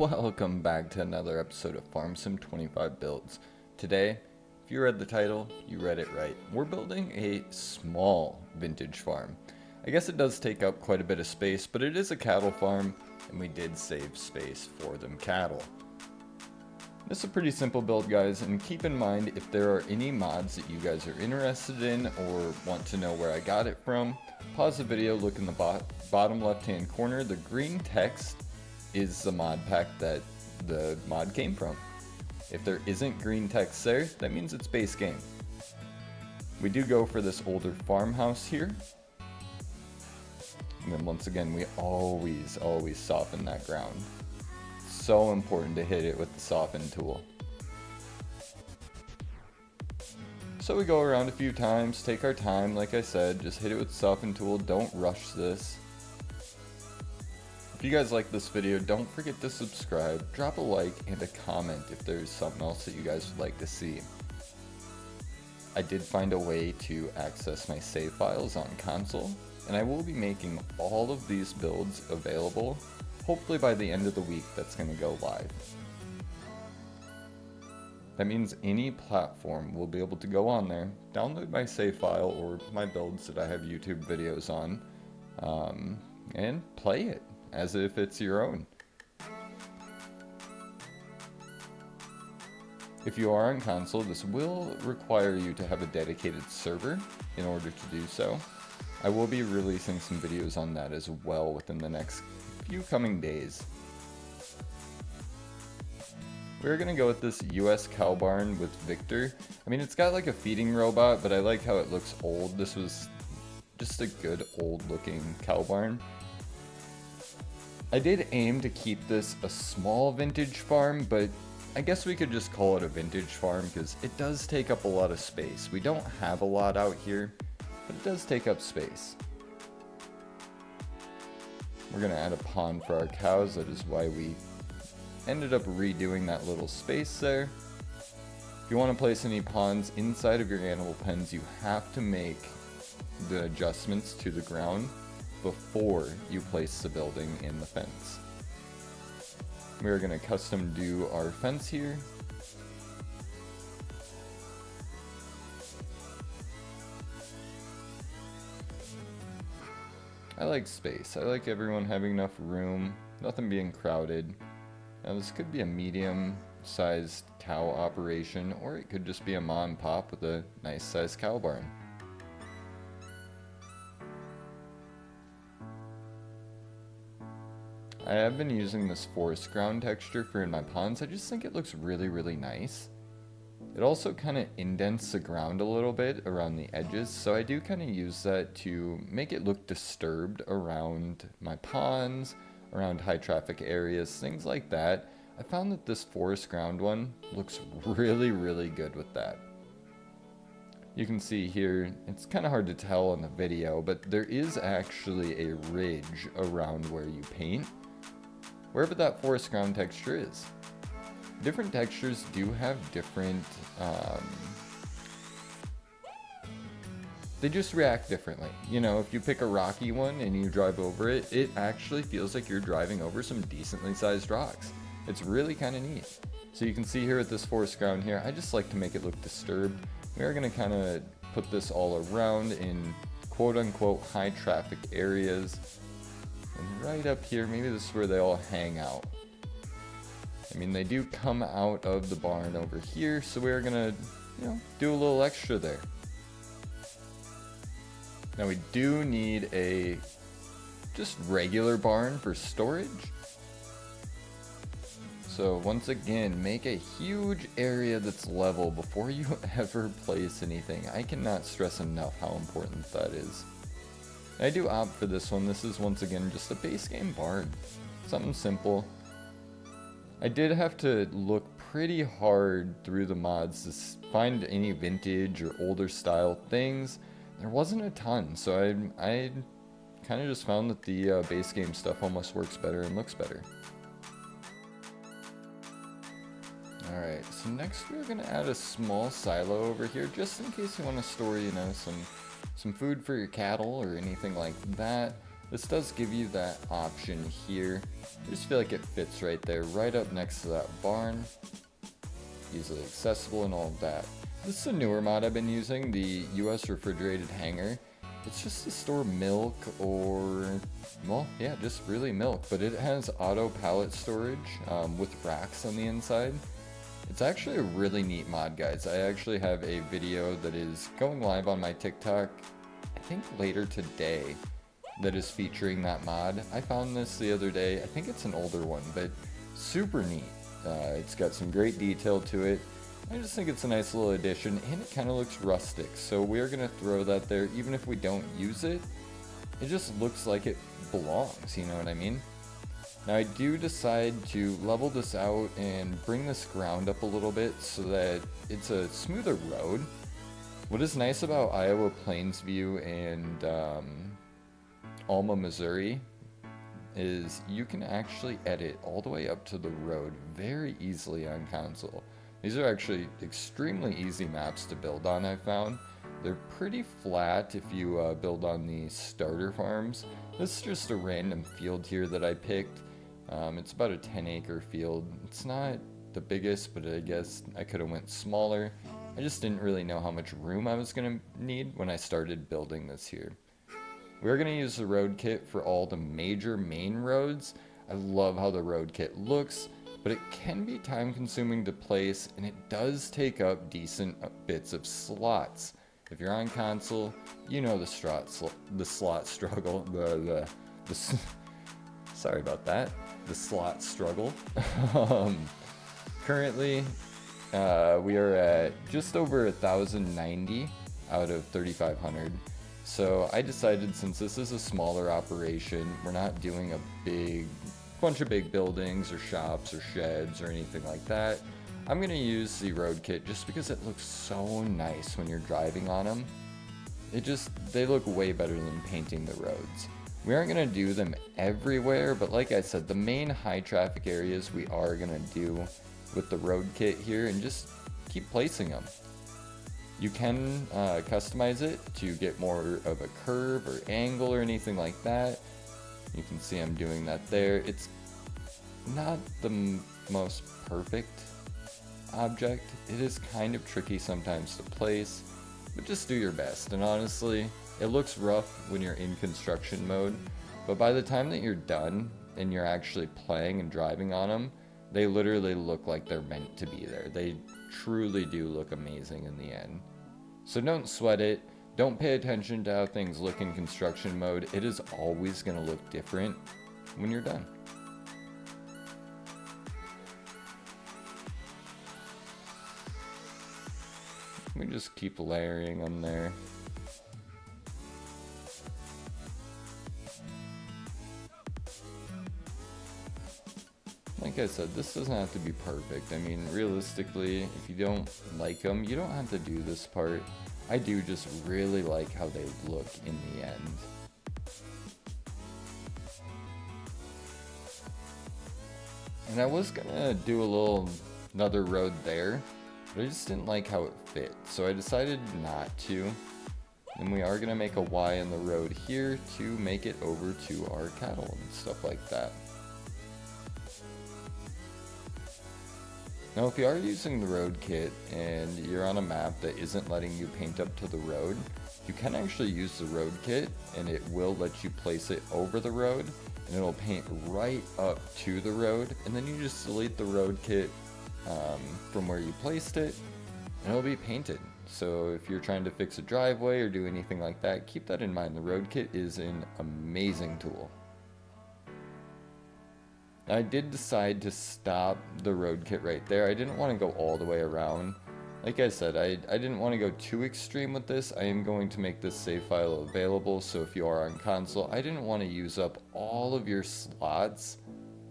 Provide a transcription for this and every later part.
Welcome back to another episode of Farm Sim 25 Builds. Today, if you read the title, you read it right. We're building a small vintage farm. I guess it does take up quite a bit of space, but it is a cattle farm, and we did save space for them cattle. This is a pretty simple build, guys, and keep in mind if there are any mods that you guys are interested in or want to know where I got it from, pause the video, look in the bottom left-hand corner. The green text is the mod pack that the mod came from. If there isn't green text there, that means it's base game. We do go for this older farmhouse here. And then once again, we always soften that ground. So important to hit it with the soften tool. So we go around a few times, take our time, like I said, just hit it with the soften tool, don't rush this. If you guys like this video, don't forget to subscribe, drop a like, and a comment if there's something else that you guys would like to see. I did find a way to access my save files on console, and I will be making all of these builds available, hopefully by the end of the week that's going to go live. That means any platform will be able to go on there, download my save file or my builds that I have YouTube videos on, and play it as if it's your own. If you are on console, this will require you to have a dedicated server in order to do so. I will be releasing some videos on that as well within the next few coming days. We're gonna go with this US cow barn with Victor. I mean, it's got like a feeding robot, but I like how it looks old. This was just a good old looking cow barn. I did aim to keep this a small vintage farm, but I guess we could just call it a vintage farm because it does take up a lot of space. We don't have a lot out here, but it does take up space. We're gonna add a pond for our cows. That is why we ended up redoing that little space there. If you want to place any ponds inside of your animal pens, you have to make the adjustments to the ground before you place the building in the fence. We're going to custom do our fence here. I like space. I like everyone having enough room, nothing being crowded. Now this could be a medium-sized cow operation, or it could just be a mom and pop with a nice-sized cow barn. I have been using this forest ground texture for in my ponds. I just think it looks really nice. It also kind of indents the ground a little bit around the edges, so I do kind of use that to make it look disturbed around my ponds, around high traffic areas, things like that. I found that this forest ground one looks really good with that. You can see here, it's kind of hard to tell in the video, but there is actually a ridge around where you paint, wherever that forest ground texture is. Different textures do have different, they just react differently. You know, if you pick a rocky one and you drive over it, it actually feels like you're driving over some decently sized rocks. It's really kind of neat. So you can see here at this forest ground here, I just like to make it look disturbed. We're going to kind of put this all around in quote unquote high traffic areas. And right up here, maybe this is where they all hang out. I mean, they do come out of the barn over here, so we're going to, you know, do a little extra there. Now we do need a just regular barn for storage. So once again, make a huge area that's level before you ever place anything. I cannot stress enough how important that is. I do opt for this one. This is once again just a base game barn. Something simple. I did have to look pretty hard through the mods to find any vintage or older style things. There wasn't a ton, so I kind of just found that the base game stuff almost works better and looks better. Alright, so next we're going to add a small silo over here, just in case you want to store, you know, some food for your cattle or anything like that. This does give you that option here. I just feel like it fits right there, right up next to that barn. Easily accessible and all of that. This is a newer mod I've been using, the US refrigerated hanger. It's just to store milk or, well, yeah, just really milk, but it has auto pallet storage with racks on the inside. It's actually a really neat mod, guys. I actually have a video that is going live on my TikTok, I think later today, that is featuring that mod. I found this the other day. I think it's an older one, but super neat. It's got some great detail to it. I just think it's a nice little addition, and it kind of looks rustic, so we're going to throw that there. Even if we don't use it, it just looks like it belongs, you know what I mean? Now I do decide to level this out and bring this ground up a little bit so that it's a smoother road. What is nice about Iowa Plainsview and Alma, Missouri is you can actually edit all the way up to the road very easily on console. These are actually extremely easy maps to build on, I found. They're pretty flat if you build on the starter farms. This is just a random field here that I picked. It's about a 10-acre field. It's not the biggest, but I guess I could have went smaller. I just didn't really know how much room I was going to need when I started building this here. We're going to use the road kit for all the major main roads. I love how the road kit looks, but it can be time consuming to place, and it does take up decent bits of slots. If you're on console, you know the slot struggle, sorry about that, the slot struggle. Currently, we are at just over 1,090 out of 3,500. So I decided, since this is a smaller operation, we're not doing a bunch of big buildings or shops or sheds or anything like that. I'm going to use the road kit just because it looks so nice when you're driving on them. They look way better than painting the roads. We aren't going to do them everywhere, but like I said, the main high traffic areas we are going to do with the road kit here and just keep placing them. You can customize it to get more of a curve or angle or anything like that. You can see I'm doing that there. It's not the most perfect object. It is kind of tricky sometimes to place, but just do your best. And honestly, it looks rough when you're in construction mode, but by the time that you're done and you're actually playing and driving on them, they literally look like they're meant to be there. They truly do look amazing in the end. So don't sweat it. Don't pay attention to how things look in construction mode. It is always going to look different when you're done. We just keep layering them there. Like I said, this doesn't have to be perfect. I mean, realistically, if you don't like them, you don't have to do this part. I do just really like how they look in the end. And I was gonna do another road there, but I just didn't like how it fit, so I decided not to. And we are gonna make a Y in the road here to make it over to our cattle and stuff like that. Now, if you are using the road kit and you're on a map that isn't letting you paint up to the road, you can actually use the road kit and it will let you place it over the road and it'll paint right up to the road, and then you just delete the road kit from where you placed it and it'll be painted. So if you're trying to fix a driveway or do anything like that, keep that in mind. The road kit is an amazing tool. I did decide to stop the road kit right there. I didn't want to go all the way around. Like I said, I didn't want to go too extreme with this. I am going to make this save file available, so if you are on console, I didn't want to use up all of your slots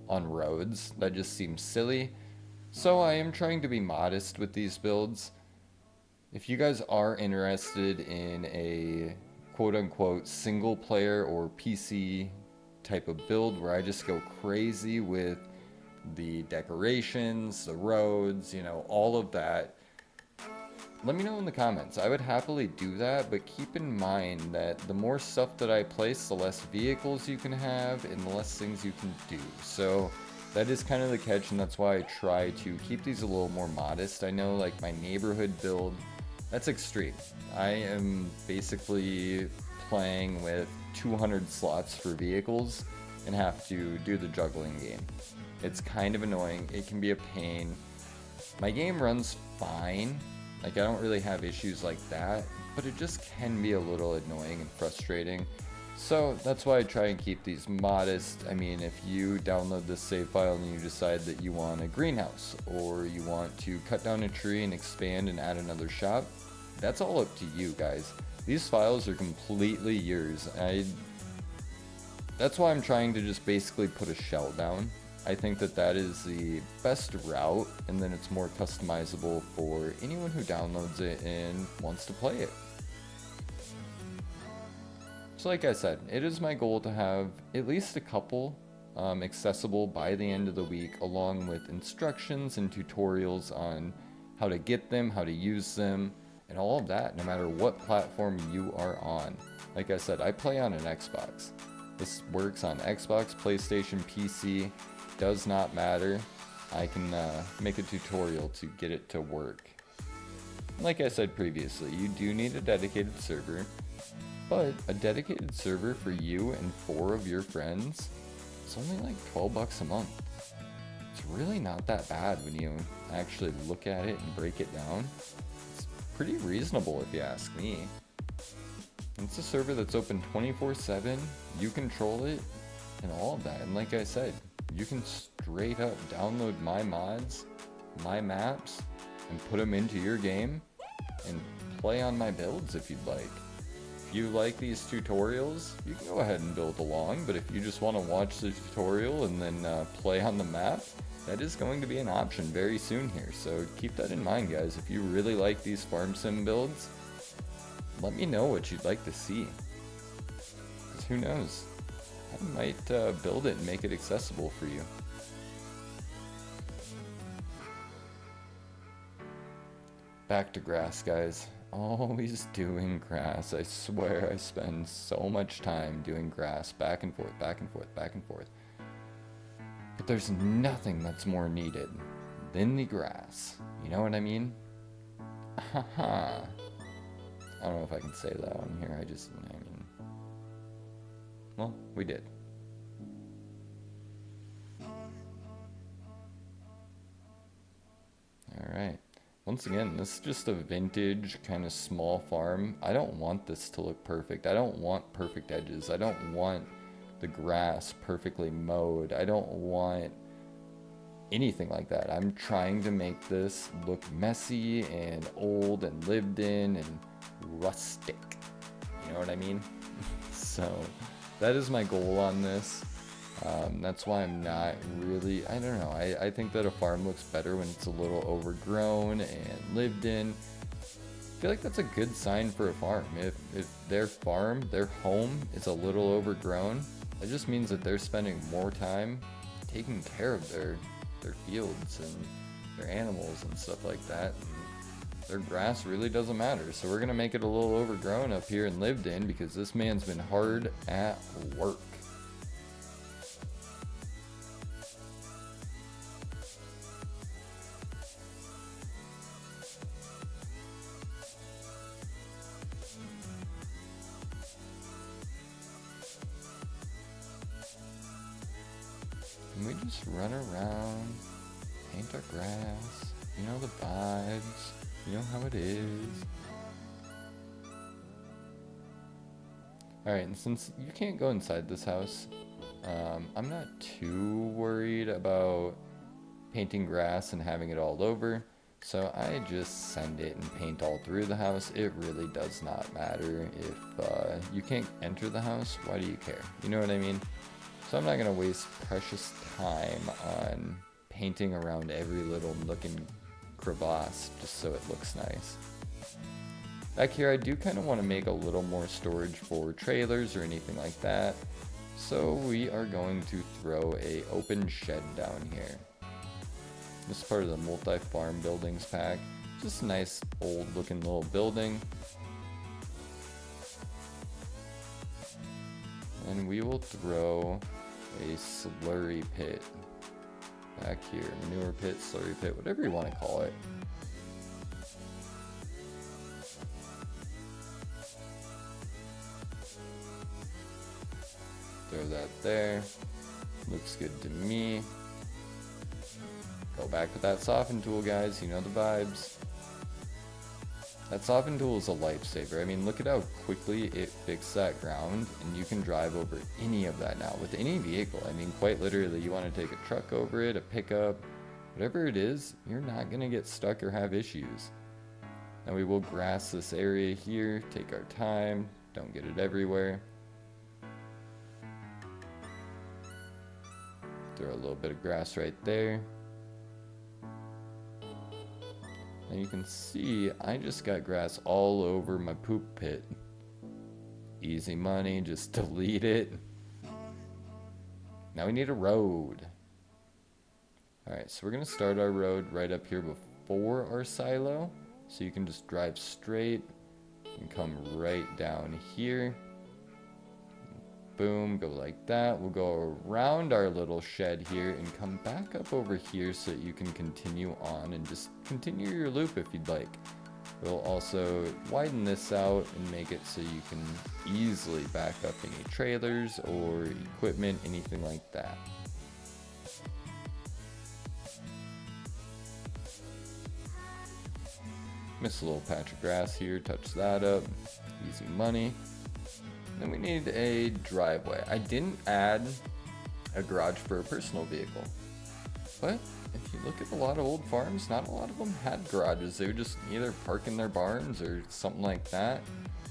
on roads. That just seems silly. So I am trying to be modest with these builds. If you guys are interested in a quote-unquote single player or PC type of build where I just go crazy with the decorations, the roads, you know, all of that, let me know in the comments. I would happily do that, but keep in mind that the more stuff that I place, the less vehicles you can have and the less things you can do. So that is kind of the catch, and that's why I try to keep these a little more modest. I know, like, my neighborhood build, that's extreme. I am basically playing with 200 slots for vehicles and have to do the juggling game. It's kind of annoying. It can be a pain. My game runs fine. Like, I don't really have issues like that, but it just can be a little annoying and frustrating. So that's why I try and keep these modest. I mean, if you download this save file and you decide that you want a greenhouse, or you want to cut down a tree and expand and add another shop, that's all up to you guys. These files are completely yours. That's why I'm trying to just basically put a shell down. I think that that is the best route, and then it's more customizable for anyone who downloads it and wants to play it. So like I said, it is my goal to have at least a couple accessible by the end of the week, along with instructions and tutorials on how to get them, how to use them, and all of that, no matter what platform you are on. Like I said, I play on an Xbox. This works on Xbox, PlayStation, PC, does not matter. I can make a tutorial to get it to work. Like I said previously, you do need a dedicated server, but a dedicated server for you and 4 of your friends, it's only like 12 bucks a month. It's really not that bad when you actually look at it and break it down. It's pretty reasonable if you ask me. It's a server that's open 24/7, you control it, and all of that. And like I said, you can straight up download my mods, my maps, and put them into your game and play on my builds if you'd like. If you like these tutorials, you can go ahead and build along, but if you just want to watch the tutorial and then play on the map, that is going to be an option very soon here. So keep that in mind, guys. If you really like these farm sim builds, let me know what you'd like to see. Because who knows? I might build it and make it accessible for you. Back to grass, guys. Always doing grass. I swear I spend so much time doing grass, back and forth, back and forth, back and forth. But there's nothing that's more needed than the grass. You know what I mean? Haha. I don't know if I can say that on here. Well, we did. Alright. Once again, this is just a vintage kind of small farm. I don't want this to look perfect. I don't want perfect edges. I don't want the grass perfectly mowed. I don't want anything like that. I'm trying to make this look messy and old and lived in and rustic. You know what I mean? So that is my goal on this. That's why I'm not really, I don't know, I think that a farm looks better when it's a little overgrown and lived in. I feel like that's a good sign for a farm. If their farm, their home is a little overgrown, that just means that they're spending more time taking care of their fields and their animals and stuff like that. And their grass really doesn't matter. So we're gonna make it a little overgrown up here and lived in because this man's been hard at work. And we just run around, paint our grass, you know the vibes, you know how it is. Alright, and since you can't go inside this house, I'm not too worried about painting grass and having it all over. So I just send it and paint all through the house. It really does not matter if you can't enter the house. Why do you care? You know what I mean? So I'm not going to waste precious time on painting around every little nook and crevasse just so it looks nice. Back here I do kind of want to make a little more storage for trailers or anything like that. So we are going to throw a open shed down here. This is part of the multi-farm buildings pack. Just a nice old looking little building. And we will throw a slurry pit back here. Manure pit, slurry pit, whatever you want to call it. Throw that there. Looks good to me. Go back with that soften tool, guys. You know the vibes. That soften tool is a lifesaver. I mean, look at how quickly it fixed that ground, and you can drive over any of that now with any vehicle. I mean, quite literally, you want to take a truck over it, a pickup, whatever it is, you're not going to get stuck or have issues. Now we will grass this area here, take our time, don't get it everywhere. Throw a little bit of grass right there. And you can see I just got grass all over my poop pit. Easy money, just delete it. Now we need a road. Alright, so we're going to start our road right up here before our silo. So you can just drive straight and come right down here. Boom, go like that. We'll go around our little shed here and come back up over here so that you can continue on and just continue your loop if you'd like. We'll also widen this out and make it so you can easily back up any trailers or equipment, anything like that. Miss a little patch of grass here, touch that up, easy money. Then we need a driveway. I didn't add a garage for a personal vehicle, but if you look at a lot of old farms, not a lot of them had garages. They would just either park in their barns or something like that.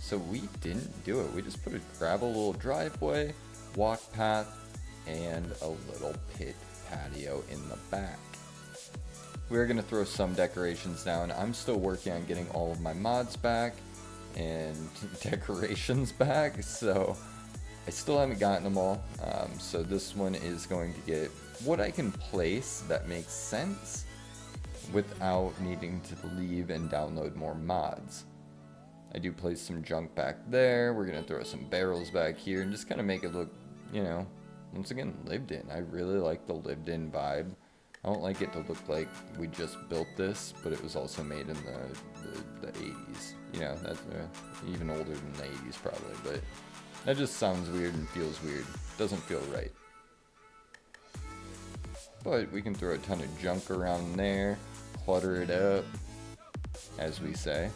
So we didn't do it. We just put a gravel little driveway, walk path, and a little pit patio in the back. We're gonna throw some decorations down. I'm still working on getting all of my mods back and decorations back, so I still haven't gotten them all. So this one is going to get what I can place that makes sense without needing to leave and download more mods. I do place some junk back there. We're gonna throw some barrels back here and just kind of make it look, you know, once again, lived in. I really like the lived in vibe. I don't like it to look like we just built this, but it was also made in the 80s. You know, that's even older than the 80s probably, but that just sounds weird and feels weird. Doesn't feel right. But we can throw a ton of junk around there, clutter it up, as we say.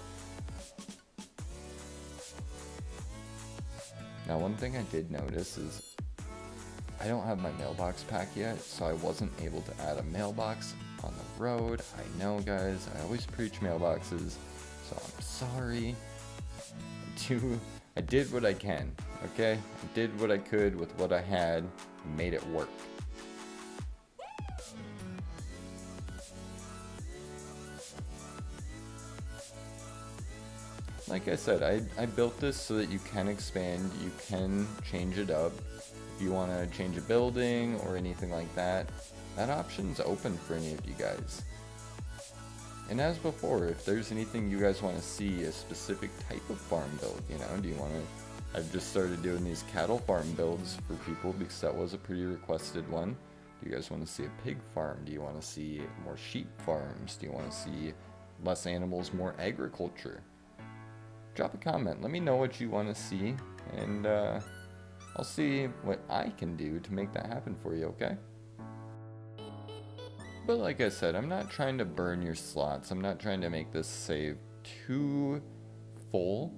Now, one thing I did notice is I don't have my mailbox pack yet, so I wasn't able to add a mailbox on the road. I know, guys, I always preach mailboxes, so I'm sorry. I did what I can, okay? I did what I could with what I had and made it work. Like I said, I built this so that you can expand, you can change it up. If you want to change a building or anything like that, that option's open for any of you guys. And as before, if there's anything you guys want to see, a specific type of farm build, you know, do you want to, I've just started doing these cattle farm builds for people because that was a pretty requested one. Do you guys want to see a pig farm? Do you want to see more sheep farms? Do you want to see less animals, more agriculture? Drop a comment, let me know what you want to see, and I'll see what I can do to make that happen for you, okay? But like I said, I'm not trying to burn your slots. I'm not trying to make this save too full.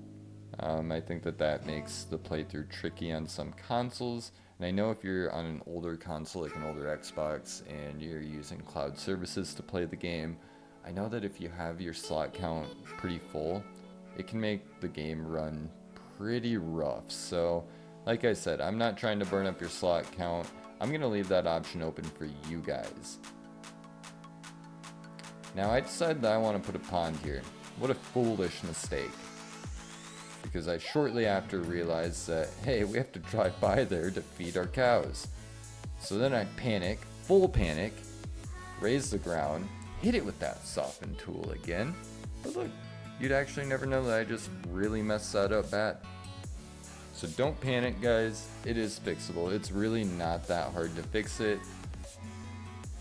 I think that makes the playthrough tricky on some consoles. And I know if you're on an older console, like an older Xbox, and you're using cloud services to play the game, I know that if you have your slot count pretty full, it can make the game run pretty rough. So, like I said, I'm not trying to burn up your slot count. I'm going to leave that option open for you guys. Now, I decided that I want to put a pond here. What a foolish mistake. Because I shortly after realized that, hey, we have to drive by there to feed our cows. So then I panic, full panic, raise the ground, hit it with that soften tool again, But look, you'd actually never know that I just really messed that up bad. So don't panic, guys. It is fixable. It's really not that hard to fix it.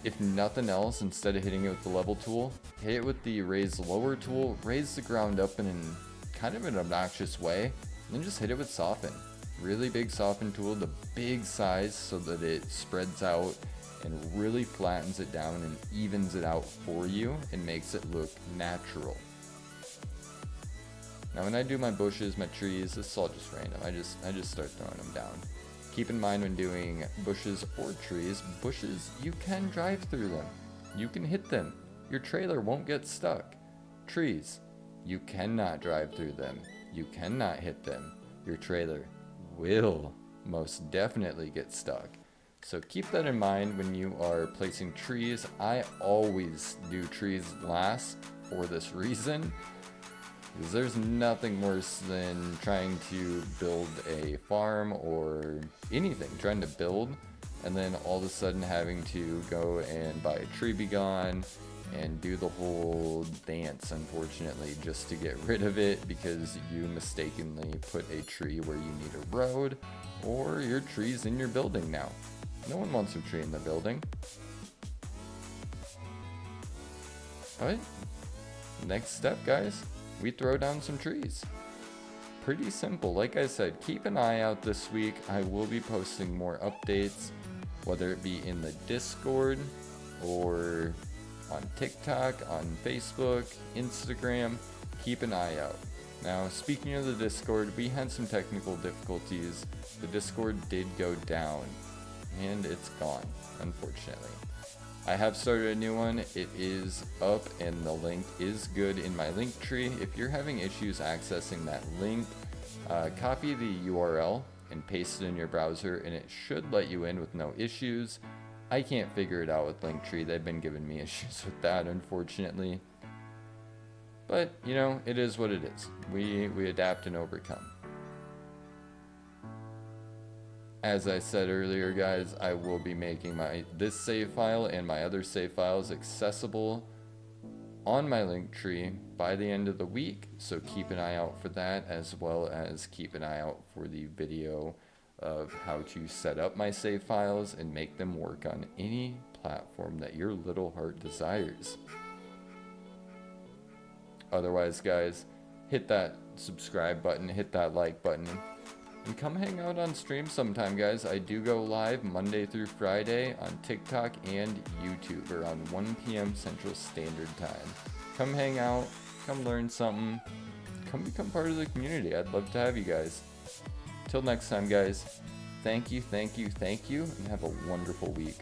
If nothing else, instead of hitting it with the level tool, hit it with the raise lower tool, raise the ground up in kind of an obnoxious way, and then just hit it with soften. Really big soften tool, the big size so that it spreads out and really flattens it down and evens it out for you and makes it look natural. Now when I do my bushes, my trees, this is all just random. I just start throwing them down. Keep in mind when doing bushes or trees, bushes, you can drive through them. You can hit them. Your trailer won't get stuck. Trees, you cannot drive through them. You cannot hit them. Your trailer will most definitely get stuck. So keep that in mind when you are placing trees. I always do trees last for this reason. Because there's nothing worse than trying to build a farm or anything, trying to build, and then all of a sudden having to go and buy a tree be gone and do the whole dance, unfortunately, just to get rid of it because you mistakenly put a tree where you need a road, or your tree's in your building now. No one wants a tree in the building. But next step, guys. We throw down some trees. Pretty simple. Like I said, keep an eye out this week. I will be posting more updates, whether it be in the Discord or on TikTok, on Facebook, Instagram. Keep an eye out. Now, speaking of the Discord, we had some technical difficulties. The Discord did go down, and it's gone, unfortunately. I have started a new one. It is up and the link is good in my Linktree. If you're having issues accessing that link, copy the URL and paste it in your browser and it should let you in with no issues. I can't figure it out with Linktree. They've been giving me issues with that, unfortunately. But, you know, it is what it is. We adapt and overcome. As I said earlier, guys, I will be making this save file and my other save files accessible on my Linktree by the end of the week, so keep an eye out for that, as well as keep an eye out for the video of how to set up my save files and make them work on any platform that your little heart desires. Otherwise, guys, hit that subscribe button, hit that like button, and come hang out on stream sometime, guys. I do go live Monday through Friday on TikTok and YouTube around 1 p.m. Central Standard Time. Come hang out, come learn something, come become part of the community. I'd love to have you guys. Till next time, guys, thank you, and have a wonderful week.